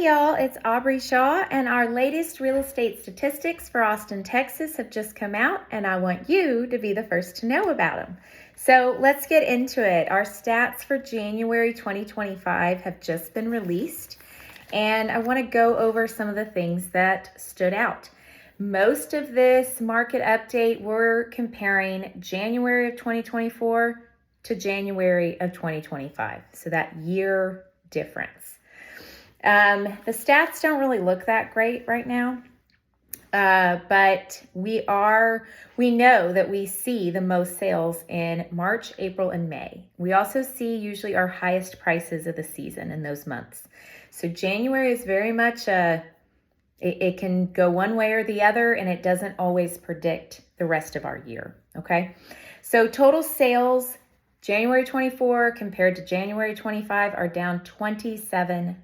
y'all, it's Aubrey Shaw, and our latest real estate statistics for Austin, Texas have just come out, and I want you to be the first to know about them. So let's get into it. Our stats for January 2025 have just been released, and I want to go over some of the things that stood out. Most of this market update, we're comparing January of 2024 to January of 2025, so that year difference. The stats don't really look that great right now, but we know that we see the most sales in March, April, and May. We also see usually our highest prices of the season in those months. So January is very much it can go one way or the other, and it doesn't always predict the rest of our year, okay? So total sales January 24 compared to January 25 are down 27%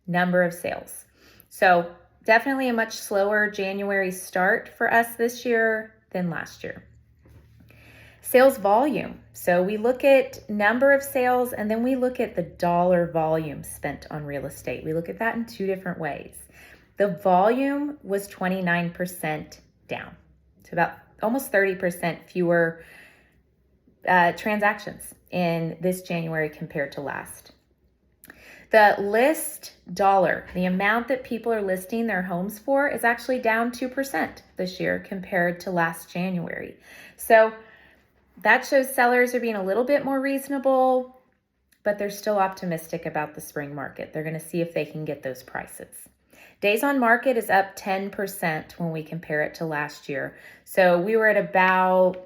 number of sales. So definitely a much slower January start for us this year than last year. Sales volume. So we look at number of sales and then we look at the dollar volume spent on real estate. We look at that in two different ways. The volume was 29% down. So about almost 30% fewer transactions in this January compared to last. The list dollar, the amount that people are listing their homes for, is actually down 2% this year compared to last January. So that shows sellers are being a little bit more reasonable, but they're still optimistic about the spring market. They're going to see if they can get those prices. Days on market is up 10% when we compare it to last year. So we were at about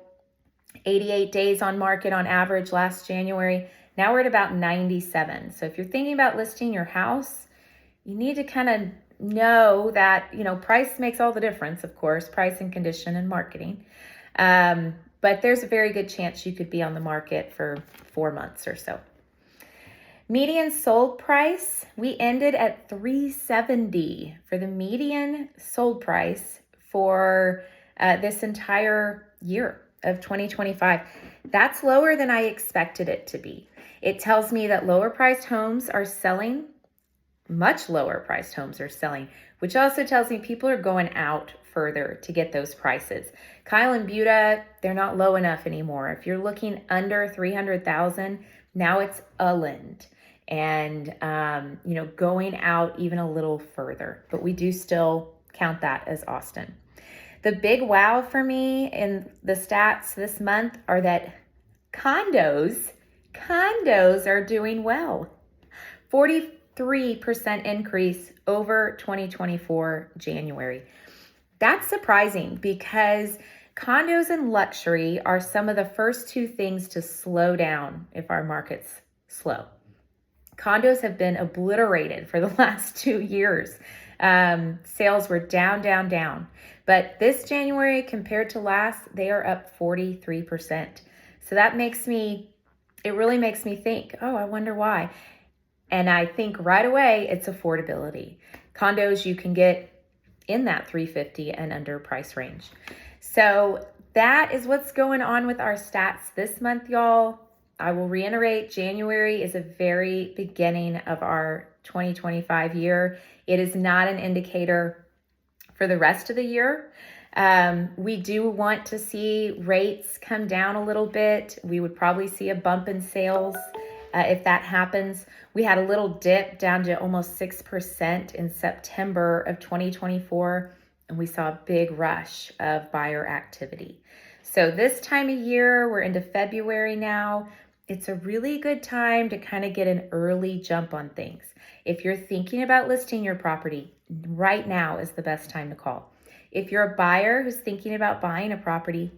88 days on market on average last January. Now we're at about 97. So if you're thinking about listing your house, you need to kind of know that, price makes all the difference, of course, price and condition and marketing. But there's a very good chance you could be on the market for 4 months or so. Median sold price, we ended at $370 for the median sold price for this entire year of 2025. That's lower than I expected it to be. It tells me that lower priced homes are selling, much lower priced homes are selling, which also tells me people are going out further to get those prices. Kyle and Buda, they're not low enough anymore. If you're looking under 300,000, now it's a lend and, going out even a little further, but we do still count that as Austin. The big wow for me in the stats this month are that condos are doing well. 43% increase over 2024 January. That's surprising because condos and luxury are some of the first two things to slow down if our market's slow. Condos have been obliterated for the last 2 years. Sales were down. But this January compared to last, they are up 43%. So that it really makes me think, I wonder why. And I think right away, it's affordability. Condos you can get in that $350 and under price range. So that is what's going on with our stats this month, y'all. I will reiterate, January is a very beginning of our 2025 year. It is not an indicator for the rest of the year. We do want to see rates come down a little bit. We would probably see a bump in sales if that happens. We had a little dip down to almost 6% in September of 2024, and we saw a big rush of buyer activity. So this time of year, we're into February now. It's a really good time to kind of get an early jump on things. If you're thinking about listing your property, right now is the best time to call. If you're a buyer who's thinking about buying a property,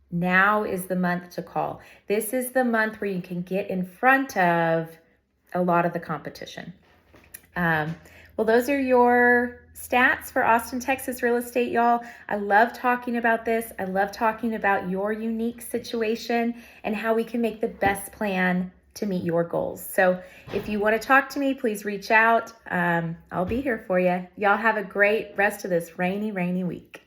now is the month to call. This is the month where you can get in front of a lot of the competition. Well, those are your stats for Austin, Texas real estate, y'all. I love talking about this. I love talking about your unique situation and how we can make the best plan to meet your goals. So if you want to talk to me, please reach out. I'll be here for you. Y'all have a great rest of this rainy week.